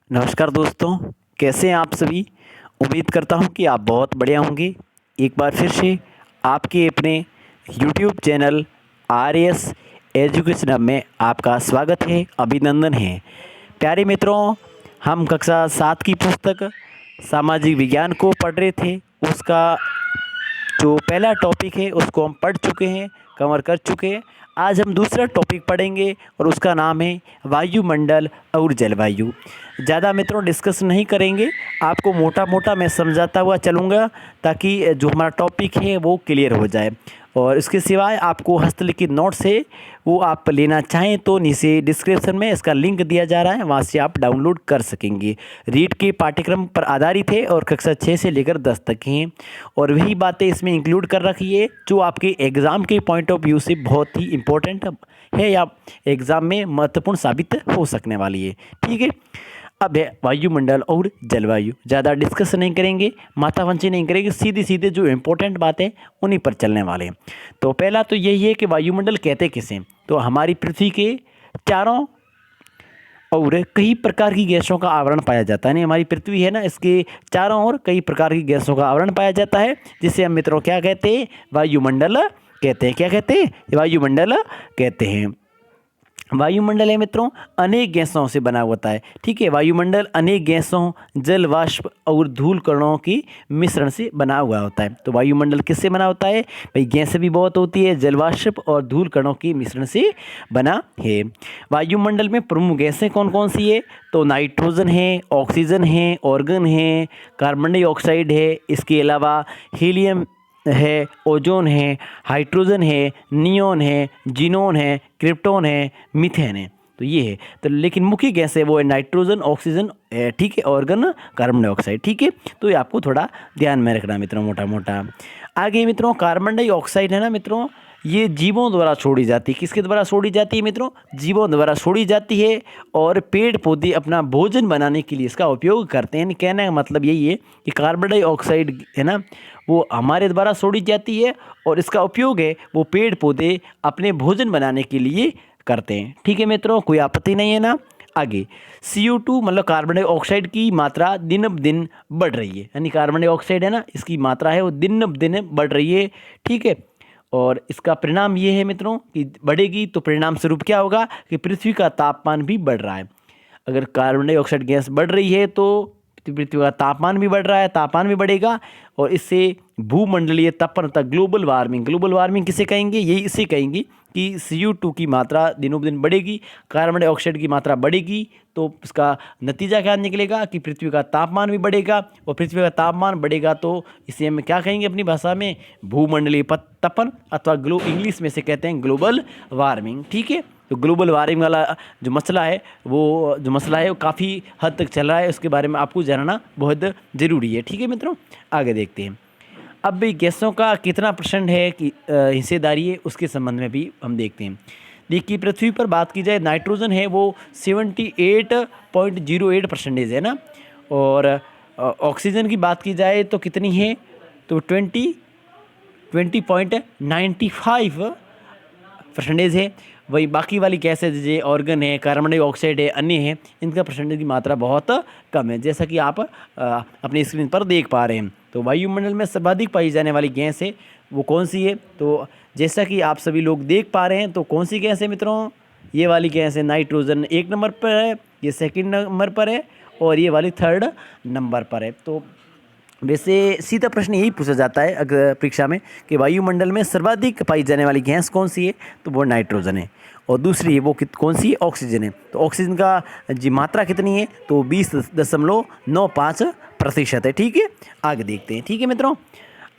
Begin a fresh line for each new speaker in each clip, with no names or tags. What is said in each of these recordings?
नमस्कार दोस्तों, कैसे हैं आप सभी। उम्मीद करता हूं कि आप बहुत बढ़िया होंगे। एक बार फिर से आपके अपने YouTube channel R S education hub में आपका स्वागत है, अभिनंदन है। प्यारे मित्रों, हम कक्षा 7 की पुस्तक सामाजिक विज्ञान को पढ़ रहे थे। उसका जो पहला टॉपिक है उसको हम पढ़ चुके हैं, कवर कर चुके हैं। आज हम दूसरा टॉपिक पढ़ेंगे और उसका नाम है वायुमंडल और जलवायु। ज़्यादा मित्रों डिस्कस नहीं करेंगे, आपको मोटा मोटा मैं समझाता हुआ चलूँगा ताकि जो हमारा टॉपिक है वो क्लियर हो जाए। और इसके सिवाय आपको हस्तलिखित नोट्स है, वो आप लेना चाहें तो नीचे डिस्क्रिप्शन में इसका लिंक दिया जा रहा है, वहाँ से आप डाउनलोड कर सकेंगे। रीड के पाठ्यक्रम पर आधारित है और कक्षा 6 से लेकर 10 तक हैं। और वही बातें इसमें इंक्लूड कर रखी है जो आपके एग्ज़ाम के पॉइंट ऑफ व्यू से बहुत ही इम्पोर्टेंट है या एग्ज़ाम में महत्वपूर्ण साबित हो सकने वाली है। ठीक है, अब है वायुमंडल और जलवायु। ज़्यादा डिस्कस नहीं करेंगे, माथापंची नहीं करेंगे, सीधी सीधे जो इम्पोर्टेंट बातें उन्हीं पर चलने वाले हैं। तो पहला तो यही है कि वायुमंडल कहते किसे। तो हमारी पृथ्वी के चारों और कई प्रकार की गैसों का आवरण पाया जाता है। नहीं, हमारी पृथ्वी है ना, इसके चारों ओर कई प्रकार की गैसों का आवरण पाया जाता है, जिसे हम मित्रों क्या कहते हैं, वायुमंडल कहते हैं। क्या कहते हैं, वायुमंडल कहते हैं। वायुमंडल है मित्रों अनेक गैसों से बना होता है। ठीक है, वायुमंडल अनेक गैसों, जल वाष्प और धूल कणों की मिश्रण से बना हुआ होता है। तो वायुमंडल किससे बना होता है भाई, गैसें भी बहुत होती है, जल वाष्प और धूल कणों की मिश्रण से बना है। वायुमंडल में प्रमुख गैसें कौन कौन सी है, तो नाइट्रोजन है, ऑक्सीजन है, ऑर्गन है, कार्बन डाइऑक्साइड है, इसके अलावा हीलियम है, ओजोन है, हाइड्रोजन है, नियोन है, जिनोन है, क्रिप्टोन है, मीथेन है। तो ये है। तो लेकिन मुख्य गैस है वो है नाइट्रोजन, ऑक्सीजन, ठीक है, ऑर्गन, कार्बन डाइऑक्साइड। ठीक है, तो ये आपको थोड़ा ध्यान में रखना मित्रों, मोटा मोटा। आगे मित्रों कार्बन डाइऑक्साइड है ना मित्रों, ये जीवों द्वारा छोड़ी जाती है। किसके द्वारा छोड़ी जाती है मित्रों, जीवों द्वारा छोड़ी जाती है। और पेड़ पौधे अपना भोजन बनाने के लिए इसका उपयोग करते हैं। कहने का मतलब यही है कि कार्बन डाइऑक्साइड है ना, वो हमारे द्वारा छोड़ी जाती है और इसका उपयोग है वो पेड़ पौधे अपने भोजन बनाने के लिए करते हैं। ठीक है मित्रों, कोई आपत्ति नहीं है ना। आगे CO2 मतलब कार्बन डाइऑक्साइड की मात्रा दिन ब दिन बढ़ रही है। यानी कार्बन डाइऑक्साइड है ना, इसकी मात्रा है वो दिन ब दिन बढ़ रही है। ठीक है, और इसका परिणाम ये है मित्रों कि बढ़ेगी तो परिणाम स्वरूप क्या होगा कि पृथ्वी का तापमान भी बढ़ रहा है। अगर कार्बन डाइऑक्साइड गैस बढ़ रही है तो पृथ्वी का तापमान भी बढ़ रहा है, तापमान भी बढ़ेगा और इससे भूमंडलीय तपन तक ग्लोबल वार्मिंग किसे कहेंगे, यही इसे कहेंगे कि CO2 की मात्रा दिनों दिन बढ़ेगी, कार्बन डाइऑक्साइड की मात्रा बढ़ेगी। तो इसका नतीजा क्या निकलेगा कि पृथ्वी का तापमान भी बढ़ेगा और पृथ्वी का तापमान बढ़ेगा तो इसे हम क्या कहेंगे अपनी भाषा में, भूमंडलीय तपन, अथवा इंग्लिश में से कहते हैं ग्लोबल वार्मिंग। ठीक है, तो ग्लोबल वार्मिंग वाला जो मसला है वो काफ़ी हद तक चल रहा है, उसके बारे में आपको जानना बहुत ज़रूरी है। ठीक है मित्रों, आगे देखते हैं। अब भी गैसों का कितना % है कि हिस्सेदारी है, उसके संबंध में भी हम देखते हैं। देखिए, पृथ्वी पर बात की जाए नाइट्रोजन है वो 78.08% है ना। और ऑक्सीजन की बात की जाए तो कितनी है, तो 20.95% है। वही बाकी वाली गैसेज जैसे ऑर्गन है, कार्बन डाइऑक्साइड है, अन्य है, इनका % की मात्रा बहुत कम है, जैसा कि आप अपनी स्क्रीन पर देख पा रहे हैं। तो वायुमंडल में सर्वाधिक पाई जाने वाली गैस है वो कौन सी है, तो जैसा कि आप सभी लोग देख पा रहे हैं तो कौन सी गैस है मित्रों, ये वाली गैस है नाइट्रोजन 1 नंबर पर है, ये 2nd नंबर पर है और ये वाली 3rd नंबर पर है। तो वैसे सीधा प्रश्न यही पूछा जाता है अगर परीक्षा में कि वायुमंडल में सर्वाधिक पाई जाने वाली गैस कौन सी है, तो वो नाइट्रोजन है। और दूसरी है वो कौन सी है, ऑक्सीजन है। तो ऑक्सीजन का जी मात्रा कितनी है, तो 20.95% है। ठीक है, आगे देखते हैं। ठीक है मित्रों,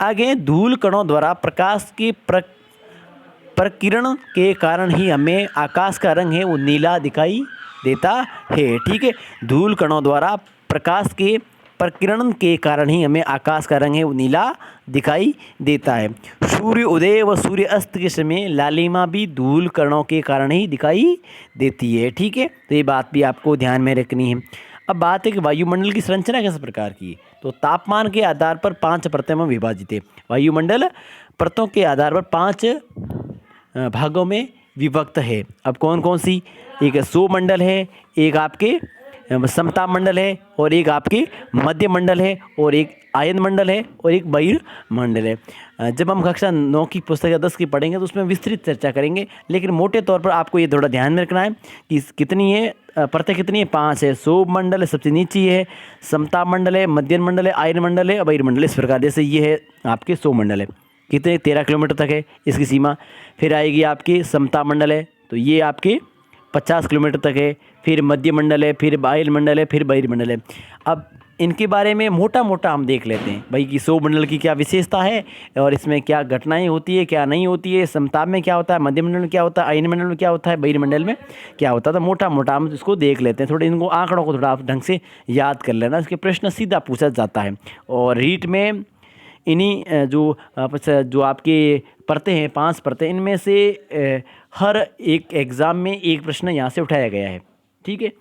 आगे धूल कणों द्वारा प्रकाश के प्रकिरण के कारण ही हमें आकाश का रंग है वो नीला दिखाई देता है। ठीक है, धूल कणों द्वारा प्रकाश के प्रकिरण के कारण ही हमें आकाश का रंग है वो नीला दिखाई देता है। सूर्य उदय व सूर्य अस्त के समय लालिमा भी धूल कणों के कारण ही दिखाई देती है। ठीक है, तो ये बात भी आपको ध्यान में रखनी है। अब बात है कि वायुमंडल की संरचना किस प्रकार की है, तो तापमान के आधार पर 5 परतों में विभाजित है। वायुमंडल परतों के आधार पर 5 भागों में विभक्त है। अब कौन कौन सी, एक सौरमंडल है, एक आपके समताप मंडल है, और एक आपकी मध्य मंडल है, और एक आयन मंडल है, और एक बहिर्मंडल है। जब हम कक्षा 9 की पुस्तक या 10 की पढ़ेंगे तो उसमें विस्तृत चर्चा करेंगे, लेकिन मोटे तौर पर आपको ये थोड़ा ध्यान में रखना है कि कितनी है, परतें कितनी है, 5 है। शोभ मंडल है, सबसे नीचे है, समताप मंडल है, मध्यम मंडल है, आयन मंडल है, बहिर्मंडल। इस प्रकार जैसे ये है आपके शोभ मंडल है, कितने 13 किलोमीटर तक है इसकी सीमा। फिर आएगी आपकी समताप मंडल है, तो ये आपके 50 किलोमीटर तक है। फिर मध्य मंडल है, फिर आयन मंडल है, फिर बहिर्मंडल है। अब इनके बारे में मोटा मोटा हम देख लेते हैं भाई कि शोभ मंडल की क्या विशेषता है, और इसमें क्या घटनाएं होती है, क्या नहीं होती है, समताप में क्या होता है, मध्य मंडल में क्या होता है, आयन मंडल में क्या होता है, बहिर्मंडल में क्या होता है। तो मोटा मोटा हम इसको देख लेते हैं, थोड़े इनको आंकड़ों को थोड़ा आप ढंग से याद कर लेना, इसके प्रश्न सीधा पूछा जाता है। और रीट में इन्हीं जो आपके परतें हैं, 5 परतें, इनमें से हर एक एग्ज़ाम में एक प्रश्न यहाँ से उठाया गया है। ठीक है,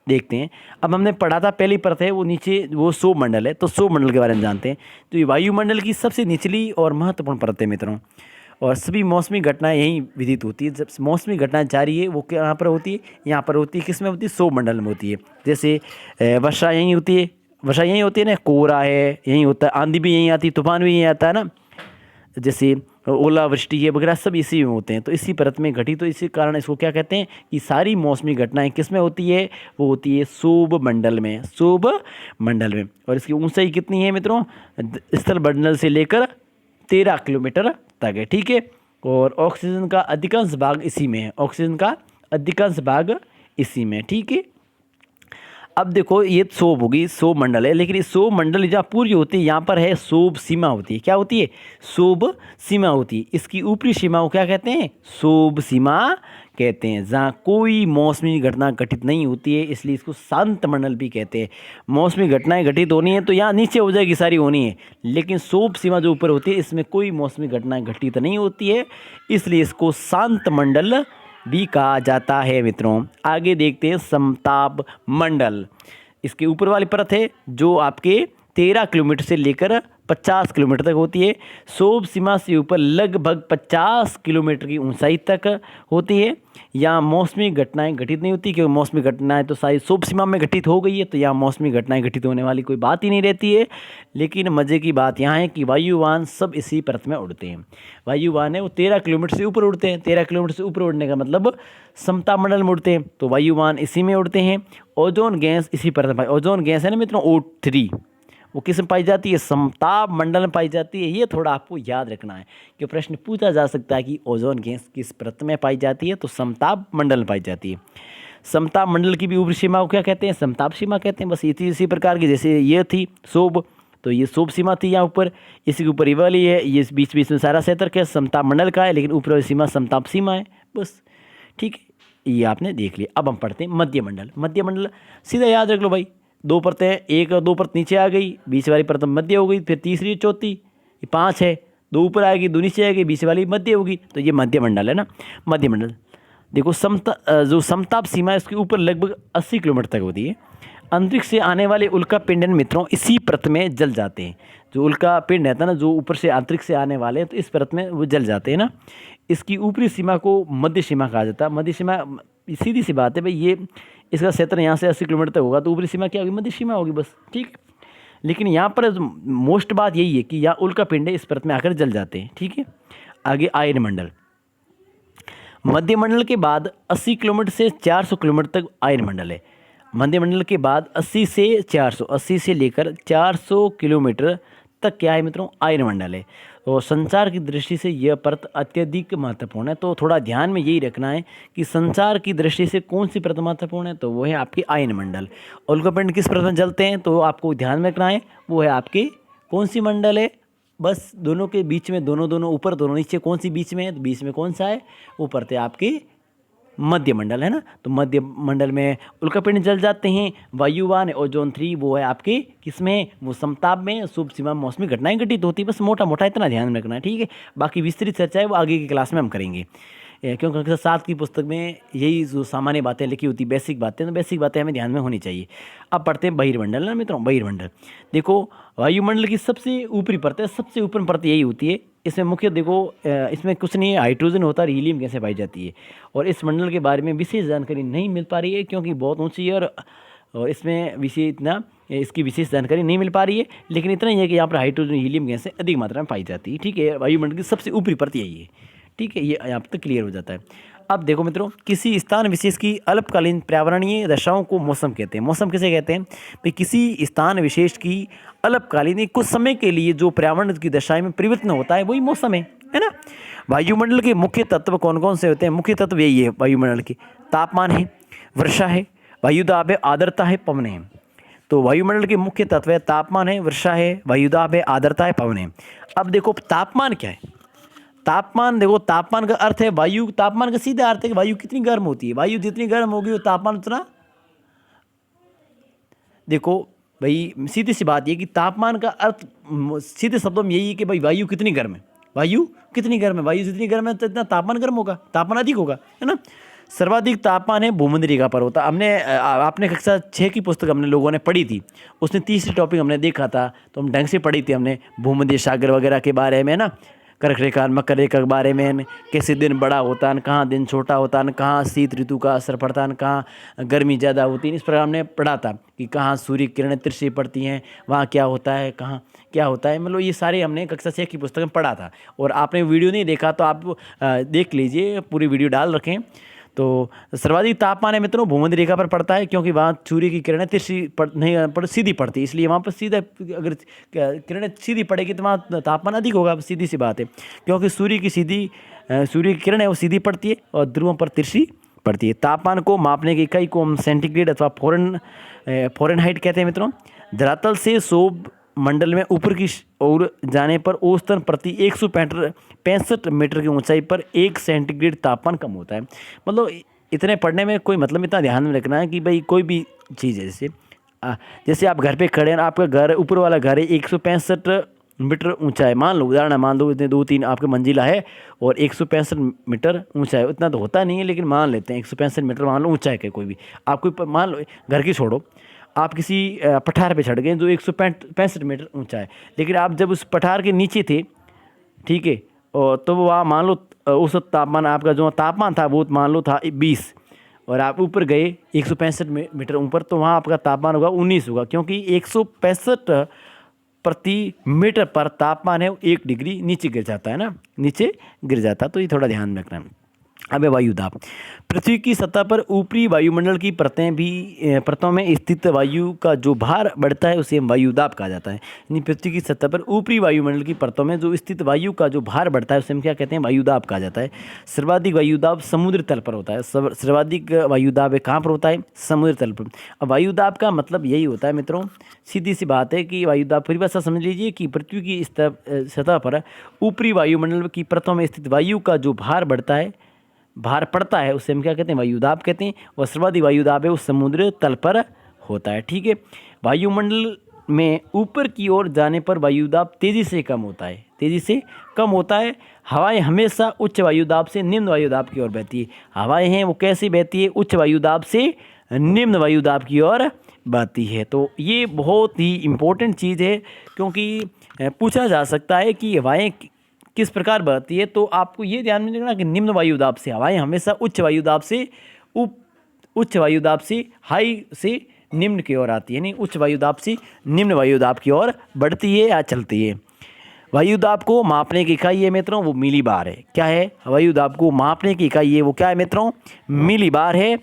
देखते हैं। अब हमने पढ़ा था पहली परत है वो नीचे, वो शोभ मंडल है, तो शोभ मंडल के बारे में जानते हैं। तो ये वायुमंडल की सबसे निचली और महत्वपूर्ण परत है मित्रों, और सभी मौसमी घटनाएं यहीं विदित होती है। जब मौसमी घटनाएं जारी है वो यहाँ पर होती है, यहाँ पर होती है, किस में होती है, शोभ मंडल में होती है। जैसे वर्षा यहीं होती है, वर्षा यहीं होती है ना, कोहरा है यहीं होता है, आंधी भी यहीं आती है, तूफान भी यहीं आता है ना, जैसे ओलावृष्टि है वगैरह, सब इसी में होते हैं। तो इसी परत में घटी, तो इसी कारण इसको क्या कहते हैं कि सारी मौसमी घटनाएं किस में होती है, वो होती है शोभ मंडल में, शोभ मंडल में। और इसकी ऊंचाई कितनी है मित्रों, स्थल मंडल से लेकर 13 किलोमीटर तक है। ठीक है, और ऑक्सीजन का अधिकांश भाग इसी में है, ऑक्सीजन का अधिकांश भाग इसी में। ठीक है, अब देखो ये शोभ होगी, शोभ मंडल है, लेकिन इस शोभ मंडल जहाँ पूरी होती है यहाँ पर है शोभ सीमा होती है। क्या होती है, शोभ सीमा होती है। इसकी ऊपरी सीमा को क्या कहते हैं, शोभ सीमा कहते हैं, जहाँ कोई मौसमी घटना घटित नहीं होती है, इसलिए इसको शांत मंडल भी कहते हैं। मौसमी घटनाएं घटित होनी है तो यहाँ नीचे हो जाएगी, सारी होनी है, लेकिन शोभ सीमा जो ऊपर होती है इसमें कोई मौसमी घटनाएं घटित नहीं होती है, इसलिए इसको शांत मंडल भी कहा जाता है मित्रों। आगे देखते हैं समताप मंडल। इसके ऊपर वाली परत है जो आपके 13 किलोमीटर से लेकर 50 किलोमीटर तक होती है। शोभ सीमा से ऊपर लगभग 50 किलोमीटर की ऊंचाई तक होती है। यहाँ मौसमी घटनाएं घटित नहीं होती, क्योंकि मौसमी घटनाएं तो सारी शोभ सीमा में घटित हो गई है, तो यहाँ मौसमी घटनाएं घटित होने वाली कोई बात ही नहीं रहती है। लेकिन मज़े की बात यहाँ है कि वायुवान सब इसी परत में उड़ते हैं। वायुवान है वो 13 किलोमीटर से ऊपर उड़ते हैं। 13 किलोमीटर से ऊपर उड़ने का मतलब समताप मंडल में उड़ते हैं, तो वायुवान इसी में उड़ते हैं। ओजोन गैस इसी परत में, ओजोन गैस है ना मित्रों, O3, वो किस में पाई जाती है, समताप मंडल में पाई जाती है। ये थोड़ा आपको याद रखना है कि प्रश्न पूछा जा सकता है कि ओजोन गैस किस परत में पाई जाती है, तो समताप मंडल में पाई जाती है। समताप मंडल की भी ऊपरी सीमा को क्या कहते हैं, समताप सीमा कहते हैं। बस इसी प्रकार की, जैसे ये थी शोभ, तो ये शोभ सीमा थी यहाँ ऊपर, इसी के ऊपर ये वाली है, ये बीच बीच में सारा क्षेत्र क्या समताप मंडल का है, लेकिन ऊपर वाली सीमा समताप सीमा है बस। ठीक है, ये आपने देख लिया। अब हम पढ़ते हैं मध्य मंडल। मध्य मंडल सीधा याद रख लो भाई, 2 परतें, एक और 2 परत नीचे आ गई, बीच वाली परत मध्य हो गई, फिर तीसरी चौथी, ये 5 है, 2 ऊपर आएगी, 2 नीचे आएगी, बीच वाली मध्य होगी, तो ये मध्य मंडल है ना। मध्य मंडल देखो, जो समताप सीमा है उसके ऊपर लगभग 80 किलोमीटर तक होती है। अंतरिक्ष से आने वाले उल्का पिंड मित्रों इसी परत में जल जाते हैं। जो उल्का पिंड रहता है ना, जो ऊपर से अंतरिक्ष से आने वाले हैं, तो इस परत में वो जल जाते हैं ना। इसकी ऊपरी सीमा को मध्य सीमा कहा जाता है। मध्य सीमा सीधी सी बात है भाई, ये इसका क्षेत्र यहाँ से 80 किलोमीटर तक होगा, तो ऊपरी सीमा क्या होगी, मध्य सीमा होगी बस। ठीक, लेकिन यहाँ पर मोस्ट बात यही है कि यहाँ उल्का पिंड इस परत में आकर जल जाते हैं। ठीक है, आगे आयन मंडल। मध्य मंडल के बाद 80 किलोमीटर से 400 किलोमीटर तक आयन मंडल है। मध्य मंडल के बाद 80 से 400, 80 से लेकर 400 किलोमीटर तक क्या है मित्रों, आयन मंडल है। तो संचार की दृष्टि से यह परत अत्यधिक महत्वपूर्ण है। तो थोड़ा ध्यान में यही रखना है कि संचार की दृष्टि से कौन सी परत महत्वपूर्ण है, तो वो है आपकी आयन मंडल। उल्का पिंड किस परत में जलते हैं, तो आपको ध्यान में रखना है वो है आपके कौन सी मंडल है, बस दोनों के बीच में, दोनों ऊपर दोनों नीचे, कौन सी बीच में है, तो बीच में कौन सा है, वो परत है आपकी मध्य मंडल है ना। तो मध्य मंडल में उल्का पिंड जल जाते हैं। वायुवान ओजोन 3 वो है आपके किसमें, वो समताप में, शुभ सीमा में मौसमी घटनाएं घटित होती है। बस मोटा मोटा इतना ध्यान में रखना है। ठीक है, बाकी विस्तृत चर्चा है वो आगे की क्लास में हम करेंगे, क्योंकि कक्षा 7 की पुस्तक में यही जो सामान्य बातें लिखी होती, बेसिक बातें, तो बेसिक बातें हमें ध्यान में होनी चाहिए। अब पढ़ते हैं बहिर्मंडल ना मित्रों। बहिर्मंडल देखो, वायुमंडल की सबसे ऊपरी परत है, सबसे ऊपर परत यही होती है। इसमें मुख्य देखो, इसमें कुछ नहीं है, हाइड्रोजन होता है, हीलियम गैसें पाई जाती है। और इस मंडल के बारे में विशेष जानकारी नहीं मिल पा रही है, क्योंकि बहुत ऊंची है और और इसमें इसकी विशेष जानकारी नहीं मिल पा रही है, लेकिन इतना ही है कि यहाँ पर हाइड्रोजन हीलियम गैसें अधिक मात्रा में पाई जाती है। ठीक है, वायुमंडल की सबसे ऊपरी परत यही है। ठीक है, ये यहाँ तक क्लियर हो जाता है। अब देखो मित्रों, किसी स्थान विशेष की अल्पकालीन पर्यावरणीय दशाओं को मौसम कहते हैं। मौसम किसे कहते हैं भाई? किसी स्थान विशेष की अल्पकालीन कुछ समय के लिए जो पर्यावरण की दशाएं में परिवर्तन होता है वही मौसम है ना। वायुमंडल के मुख्य तत्व कौन कौन से होते हैं? मुख्य तत्व यही है वायुमंडल के। तापमान है, वर्षा है, वायुदाब है, आर्द्रता है, पवन है। तो वायुमंडल के मुख्य तत्व है तापमान है, वर्षा है, वायुदाब है, आर्द्रता है, पवन है। अब देखो तापमान क्या है। तापमान देखो, तापमान का अर्थ है वायु, तापमान का सीधा अर्थ है कि वायु कितनी गर्म होती है। वायु जितनी गर्म होगी वो तापमान उतना, देखो भाई सीधी सी बात ये कि तापमान का अर्थ सीधे शब्दों में यही है कि भाई वायु कितनी गर्म है। वायु कितनी गर्म है, वायु जितनी गर्म है तो इतना तापमान गर्म होगा, तापमान अधिक होगा, है ना। सर्वाधिक तापमान है भूमध्य रेखा पर होता। हमने आपने कक्षा 6 की पुस्तक हमने लोगों ने पढ़ी थी, उसने तीसरी टॉपिक हमने देखा था, तो हम ढंग से पढ़ी थी हमने भूमध्य सागर वगैरह के बारे में ना, कर्क रेखा मकर रेखा के बारे में, कैसे दिन बड़ा होता है, कहाँ दिन छोटा होता है, कहाँ शीत ऋतु का असर पड़ता है, कहाँ गर्मी ज़्यादा होती है। इस प्रकार हमने पढ़ा था कि कहाँ सूर्य किरणें तिरछी पड़ती हैं, वहाँ क्या होता है, कहाँ क्या होता है, मतलब ये सारे हमने कक्षा 6 की पुस्तक में पढ़ा था। और आपने वीडियो नहीं देखा तो आप देख लीजिए, पूरी वीडियो डाल रखें। तो सर्वाधिक तापमान है मित्रों भूमध्य रेखा पर पड़ता है, क्योंकि वहाँ सूर्य की किरणें सीधी पड़ती है, इसलिए वहाँ पर सीधा, अगर किरणें सीधी पड़ेगी तो वहाँ तापमान अधिक होगा, सीधी सी बात है। क्योंकि सूर्य की किरण है वो सीधी पड़ती है और ध्रुवों पर तिरछी पड़ती है। तापमान को मापने की इकाई को हम सेंटीग्रेड अथवा फ़ारेनहाइट कहते हैं मित्रों। धरातल से सौर मंडल में ऊपर की ओर जाने पर औसतन प्रति 165 मीटर की ऊंचाई पर 1 सेंटीग्रेड तापमान कम होता है। मतलब इतने पढ़ने में कोई मतलब, इतना ध्यान में रखना है कि भाई कोई भी चीज़ है, जैसे आप घर पे खड़े हैं, आपका घर ऊपर वाला घर है 165 मीटर ऊंचा है, मान लो उदाहरण, मान लो इतने 2-3 आपके मंजिला है और 165 मीटर ऊंचा है। इतना तो होता नहीं है, लेकिन मान लेते हैं 165 मीटर मान लो ऊंचा है कि कोई भी, आप कोई मान लो घर की छोड़ो, आप किसी पठार पे चढ़ गए जो 165 मीटर ऊंचा है, लेकिन आप जब उस पठार के नीचे थे, ठीक है, और तो वहाँ मान लो उस तापमान, आपका जो तापमान था वो मान लो था 20, और आप ऊपर गए 165 मीटर ऊपर, तो वहाँ आपका तापमान होगा 19 होगा, क्योंकि 165 प्रति मीटर पर तापमान है 1 डिग्री नीचे गिर जाता है ना, नीचे गिर जाता। तो ये थोड़ा ध्यान में रखना। अब है वायुदाब। पृथ्वी की सतह पर ऊपरी वायुमंडल की परतों में स्थित वायु का जो भार बढ़ता है उसे वायुदाब कहा जाता है। यानी पृथ्वी की सतह पर ऊपरी वायुमंडल की परतों में जो स्थित वायु का जो भार बढ़ता है उसे हम क्या कहते हैं? वायुदाब कहा जाता है। सर्वाधिक वायुदाब समुद्र तल पर होता है। सर्वाधिक वायुदाब कहाँ पर होता है? समुद्र तल पर। अब वायुदाब का मतलब यही होता है मित्रों, सीधी सी बात है कि वायुदाब परिभाषा समझ लीजिए कि पृथ्वी की सतह पर ऊपरी वायुमंडल की परतों में स्थित वायु का जो भार बढ़ता है, भार पड़ता है, उसे हम क्या कहते हैं? वायुदाब कहते हैं। और सर्वाधिक वायुदाब है वो समुद्र तल पर होता है। ठीक है, वायुमंडल में ऊपर की ओर जाने पर वायुदाब तेज़ी से कम होता है, तेज़ी से कम होता है। हवाएं हमेशा उच्च वायुदाब से निम्न वायुदाब की ओर बहती है। हवाएं हैं वो कैसे बहती है? उच्च वायुदाब से निम्न वायुदाब की ओर बहती है। तो ये बहुत ही इम्पोर्टेंट चीज़ है, क्योंकि पूछा जा सकता है कि हवाएं किस प्रकार बहती है। तो आपको ये ध्यान में रखना कि निम्न वायुदाब से हवाएं हमेशा उच्च वायुदाब से हाई से निम्न की ओर आती है, यानी उच्च वायुदाब से निम्न वायुदाब की ओर बढ़ती है या चलती है। वायुदाब को मापने की इकाई है मित्रों वो मिलीबार है। क्या है? वायुदाब को मापने की इकाई है वो क्या है मित्रों? मिलीबार है।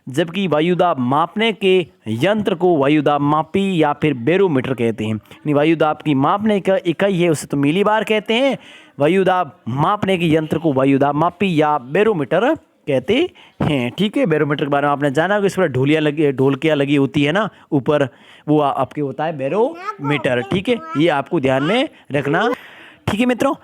जबकि वायुदाब मापने के यंत्र को वायुदाब मापी या फिर बैरोमीटर कहते हैं। यानी वायुदाब की मापने का इकाई है उसे तो मिलीबार कहते हैं। वायुदाब मापने के यंत्र को वायुदाब मापी या बैरोमीटर कहते हैं। ठीक है, बैरोमीटर के बारे में आपने जाना कि इस पर ढोलकियाँ लगी होती है ना ऊपर, वो आपके होता है बैरोमीटर। ठीक है, ये आपको ध्यान में रखना। ठीक है मित्रों,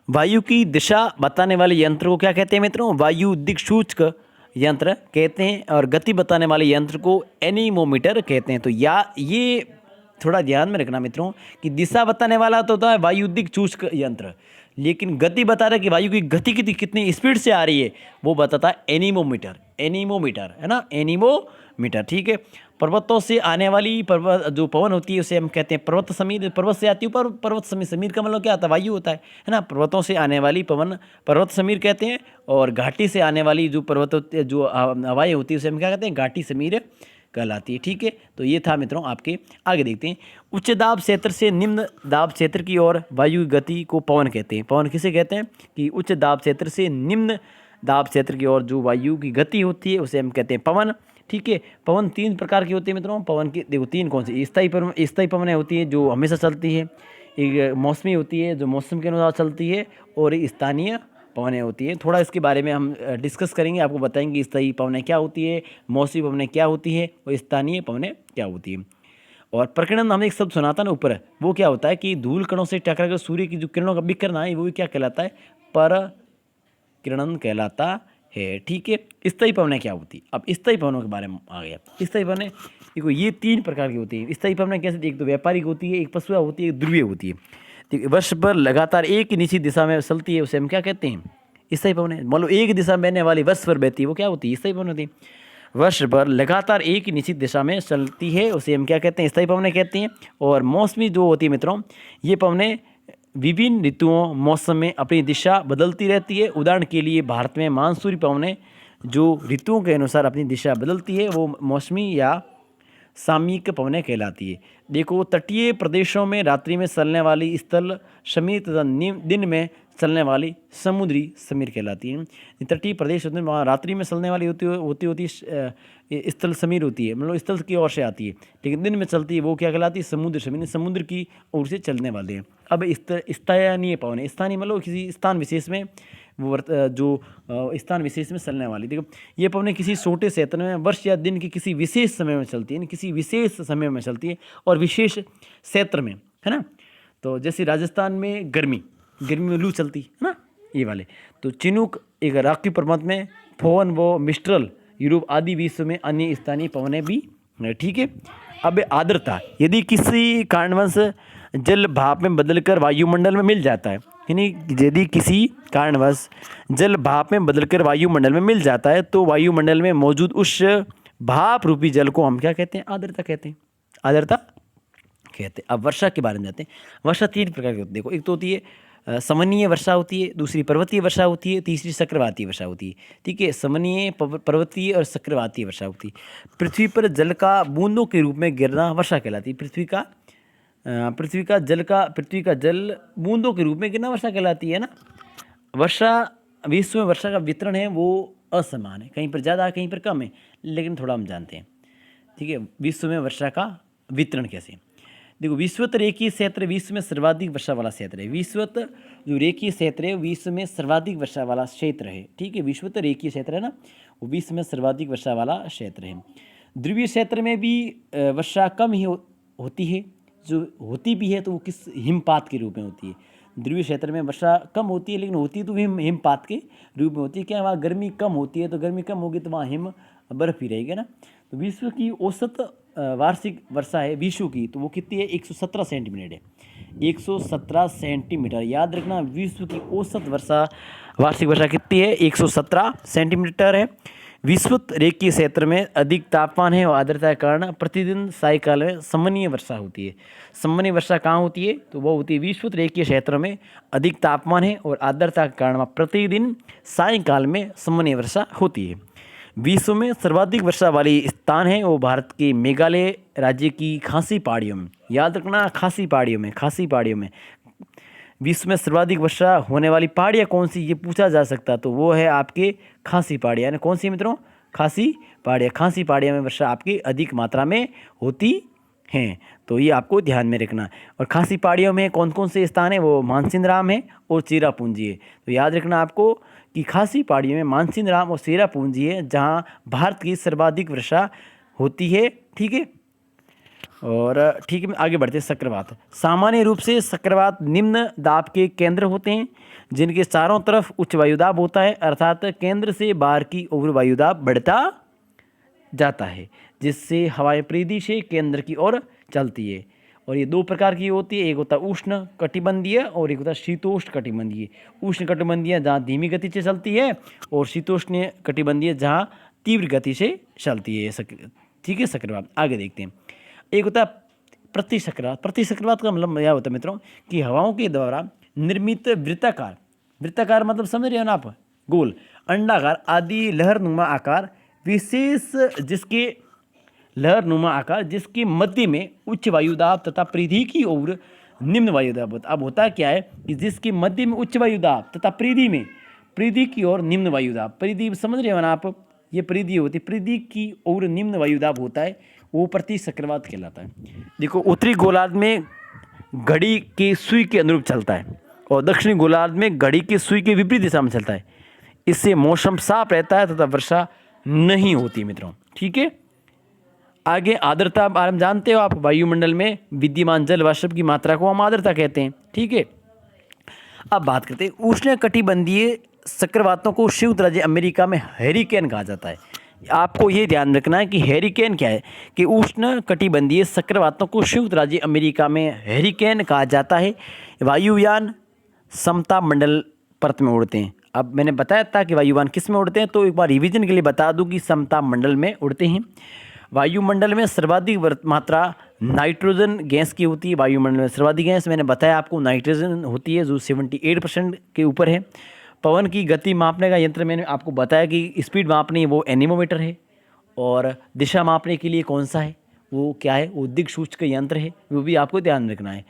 वायु की दिशा बताने वाले यंत्र को क्या कहते हैं मित्रों? वायु दिक्सूचक यंत्र कहते हैं। और गति बताने वाले यंत्र को एनीमोमीटर कहते हैं। तो ये थोड़ा ध्यान में रखना मित्रों कि दिशा बताने वाला तो होता है वायु दिक्सूचक यंत्र, लेकिन गति बता रहा है कि वायु की गति कितनी स्पीड से आ रही है वो बताता है एनीमोमीटर है ना, एनीमोमीटर। ठीक है, पर्वतों से आने वाली जो पवन होती है उसे हम कहते हैं पर्वत समीर। पर्वत से आती है ऊपर, पर्वत समीर। समीर का मतलब क्या आता है? वायु होता है ना। पर्वतों से आने वाली पवन पर्वत समीर कहते हैं, और घाटी से आने वाली जो जो हवाएं होती है उसे हम क्या कहते हैं? घाटी समीर कहलाती है। ठीक है, तो ये था मित्रों आपके। आगे देखते हैं, उच्च दाब क्षेत्र से निम्न दाब क्षेत्र की ओर वायु की गति को पवन कहते हैं। पवन किसे कहते हैं कि उच्च दाब क्षेत्र से निम्न दाब क्षेत्र की ओर जो वायु की गति होती है उसे हम कहते हैं पवन। ठीक है, पवन 3 प्रकार की होती है मित्रों। पवन की देखो 3 कौन सी, स्थायी पवनें होती है जो हमेशा चलती है, एक मौसमी होती है जो मौसम के अनुसार चलती है, और एक स्थानीय पवनें होती हैं। थोड़ा इसके बारे में हम डिस्कस करेंगे, आपको बताएंगे स्थायी पवनें क्या होती है, मौसमी पवनें क्या होती है और स्थानीय पवनें क्या होती है। और प्रकीर्णन हमने एक शब्द सुना था ना ऊपर, वो क्या होता है कि धूल कणों से टकरा कर सूर्य की जो किरणों का विकिरण है वो भी क्या कहलाता है, परकिरणन कहलाता है। ठीक है, स्थायी पवनें क्या होती है। अब स्थायी पवनों के बारे में आ गया। स्थायी पवनें देखो ये 3 प्रकार की होती है। स्थायी पवनें कैसे, एक तो व्यापारिक होती है, एक पशुआ होती है, एक ध्रुवीय होती है। ठीक है, वर्ष भर लगातार एक ही निश्चित दिशा में चलती है, उसे हम क्या कहते हैं, स्थायी पवनें। मान लो एक दिशा में बहने वाली वर्ष भर बहती है, वो क्या होती है, स्थायी पवन होती है। वर्ष भर लगातार एक ही निश्चित दिशा में चलती है, उसे हम क्या कहते हैं, स्थायी पवनें कहते हैं। और मौसमी जो होती है मित्रों, ये पवनें विभिन्न ऋतुओं मौसम में अपनी दिशा बदलती रहती है। उदाहरण के लिए भारत में मानसूनी पवनें जो ऋतुओं के अनुसार अपनी दिशा बदलती है वो मौसमी या सामयिक पवनें कहलाती है। देखो, तटीय प्रदेशों में रात्रि में चलने वाली स्थल समीर तथा दिन में चलने वाली समुद्री समीर कहलाती है। तटीय प्रदेश होते हैं वहाँ रात्रि में चलने वाली होती स्थल समीर होती है, मतलब स्थल की ओर से आती है, लेकिन दिन में चलती है वो क्या कहलाती है, समुद्र समीर, समुद्र की ओर से चलने वाले हैं। अब स्थानीय पवन, स्थानीय मतलब किसी स्थान विशेष में वो जो स्थान विशेष में चलने वाली। देखो, ये पवनें किसी छोटे क्षेत्र में वर्ष या दिन के किसी विशेष समय में चलती है, किसी विशेष समय में चलती है और विशेष क्षेत्र में, है ना। तो जैसे राजस्थान में गर्मी में लू चलती है ना, ये वाले। तो चिनूक एक राष्ट्रीय पर्वत में, फोन वो मिस्ट्रल यूरोप आदि विश्व में अन्य स्थानीय पवनें भी। ठीक है, अब आर्द्रता, यदि किसी कारणवश जल भाप में बदलकर वायुमंडल में मिल जाता है, यानी यदि किसी कारणवश जल भाप में बदलकर वायुमंडल में मिल जाता है तो वायुमंडल में मौजूद उस भाप रूपी जल को हम क्या कहते हैं, आर्द्रता कहते हैं, आर्द्रता कहते हैं। अब वर्षा के बारे में जाते हैं। वर्षा 3 प्रकार की होती है। देखो, एक तो होती है समनीय वर्षा होती है, दूसरी पर्वतीय वर्षा होती है, तीसरी चक्रवातीय वर्षा होती है। ठीक है, समनीय, पर्वतीय और चक्रवातीय वर्षा होती है। पृथ्वी पर जल का बूंदों के रूप में गिरना वर्षा कहलाती है। पृथ्वी का जल बूंदों के रूप में गिरना वर्षा कहलाती है ना। वर्षा, विश्व में वर्षा का वितरण है वो असमान है, कहीं पर ज़्यादा कहीं पर कम है, लेकिन थोड़ा हम जानते हैं। ठीक है, विश्व में वर्षा का वितरण कैसे, देखो, विश्वत रेखीय क्षेत्र विश्व में सर्वाधिक वर्षा वाला क्षेत्र है। विश्वत जो रेखीय क्षेत्र है विश्व में सर्वाधिक वर्षा वाला क्षेत्र है। ठीक है, विश्वत रेखीय क्षेत्र है ना, वो विश्व में सर्वाधिक वर्षा वाला क्षेत्र है। ध्रुवीय क्षेत्र में भी वर्षा कम ही होती है, जो होती भी है तो वो किस हिमपात के रूप में होती है। ध्रुवीय क्षेत्र में वर्षा कम होती है, लेकिन होती तो हिमपात के रूप में होती है। क्या वहाँ गर्मी कम होती है, तो गर्मी कम होगी तो वहाँ हिम बर्फ ही रहेगी ना। तो विश्व की औसत वार्षिक वर्षा है विश्व की, तो वो कितनी है, 117 सेंटीमीटर है। 117 सेंटीमीटर, याद रखना, विश्व की औसत वार्षिक वर्षा कितनी है, 117 सेंटीमीटर है। विश्वत रेखीय क्षेत्र में अधिक तापमान है और आर्द्रता के कारण प्रतिदिन सायकाल में समनीय वर्षा होती है। समनीय वर्षा कहाँ होती है, तो वो होती है विश्वत रेखीय क्षेत्र में अधिक तापमान है और आर्द्रता के कारण प्रतिदिन सायकाल में समनीय वर्षा होती है। विश्व में सर्वाधिक वर्षा वाली स्थान है वो भारत के मेघालय राज्य की खासी पहाड़ियों में। याद रखना, खासी पहाड़ियों में विश्व में सर्वाधिक वर्षा होने वाली पहाड़ियाँ कौन सी, ये पूछा जा सकता, तो वो है आपके खासी पहाड़ियाँ। यानी कौन सी मित्रों, खासी पहाड़ियाँ में वर्षा आपकी अधिक मात्रा में होती हैं, तो ये आपको ध्यान में रखना। और खासी पहाड़ियों में कौन कौन से स्थान है, वो मानसिंहराम है और चेरापूंजी है। तो याद रखना आपको कि खासी पहाड़ियों में मानसिंहराम और चेरापूंजी है जहाँ भारत की सर्वाधिक वर्षा होती है। ठीक है, और ठीक है, आगे बढ़ते हैं। चक्रवात, सामान्य रूप से चक्रवात निम्न दाब के केंद्र होते हैं जिनके चारों तरफ उच्च वायुदाब होता है, अर्थात केंद्र से बाहर की ओर वायुदाब बढ़ता जाता है, जिससे हवाएं परिधि से केंद्र की ओर चलती है। और ये 2 प्रकार की होती है, एक होता है उष्ण कटिबंधीय और एक होता है शीतोष्ण कटिबंधीय। उष्ण कटिबंधीय जहाँ धीमी गति से चलती है और शीतोष्ण कटिबंधीय जहाँ तीव्र गति से चलती है। ठीक है, चक्रवात। आगे देखते हैं, एक होता है प्रतिचक्रवात का मतलब यह होता है मित्रों कि हवाओं के द्वारा निर्मित वृत्ताकार मतलब समझ रहे हो ना आप, गोल, अंडाकार आदि लहरनुमा आकार विशेष जिसके लहरनुमा आकार जिसके मध्य में उच्च वायुदाब तथा परिधि की ओर निम्न वायुदाब होता। अब होता क्या है कि जिसके मध्य में उच्च वायुदाब तथा परिधि की ओर निम्न वायुदाब, परिधि समझ रहे हो ना आप, ये परिधि होती है, परिधि की ओर निम्न वायुदाब होता है, वो प्रति चक्रवात कहलाता है। देखो उत्तरी गोलार्ध में घड़ी के सुई के अनुरूप चलता है और दक्षिणी गोलार्ध में घड़ी के सुई के विपरीत दिशा में चलता है। इससे मौसम साफ रहता है तथा वर्षा नहीं होती मित्रों। ठीक है, आगे आर्द्रता हम जानते हो आप, वायुमंडल में विद्यमान जल वाष्प की मात्रा को हम आर्द्रता कहते हैं। ठीक है, अब बात करते हैं उष्णकटिबंधीय चक्रवातों को संयुक्त राज्य अमेरिका में हैरिकेन कहा जाता है। आपको ये ध्यान रखना है कि हैरिकेन क्या है, कि उष्णकटिबंधीय चक्रवातों को संयुक्त राज्य अमेरिका में हैरिकेन कहा जाता है। वायुयान समता मंडल परत में उड़ते हैं। अब मैंने बताया था कि वायुयान किस में उड़ते हैं, तो एक बार रिवीजन के लिए बता दूं कि समता मंडल में उड़ते हैं। वायुमंडल में सर्वाधिक मात्रा नाइट्रोजन गैस की होती है। वायुमंडल में सर्वाधिक गैस मैंने बताया आपको नाइट्रोजन होती है, जो 78% के ऊपर है। पवन की गति मापने का यंत्र मैंने आपको बताया कि स्पीड मापनी है वो एनीमोमीटर है, और दिशा मापने के लिए कौन सा है, वो क्या है, वो दिक्सूचक यंत्र है, वो भी आपको ध्यान रखना है।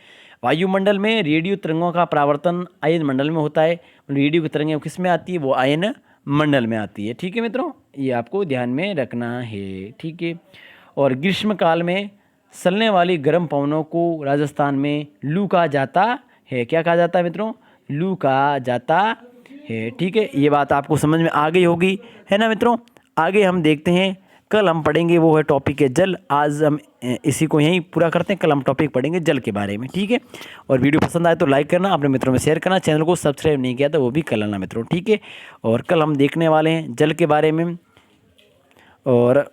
वायुमंडल में रेडियो तरंगों का परावर्तन आयन मंडल में होता है। रेडियो की तरंगें किस में आती है, वो आयन मंडल में आती है। ठीक है मित्रों, ये आपको ध्यान में रखना है। ठीक है, और ग्रीष्म काल में चलने वाली गर्म पवनों को राजस्थान में लू कहा जाता है। क्या कहा जाता है मित्रों, लू कहा जाता है। ठीक है, ये बात आपको समझ में आ गई होगी, है ना मित्रों। आगे हम देखते हैं, कल हम पढ़ेंगे वो है टॉपिक है जल। आज हम इसी को यहीं पूरा करते हैं, कल हम टॉपिक पढ़ेंगे जल के बारे में। ठीक है, और वीडियो पसंद आए तो लाइक करना, अपने मित्रों में शेयर करना, चैनल को सब्सक्राइब नहीं किया तो वो भी कर लेना मित्रों। ठीक है, और कल हम देखने वाले हैं जल के बारे में, और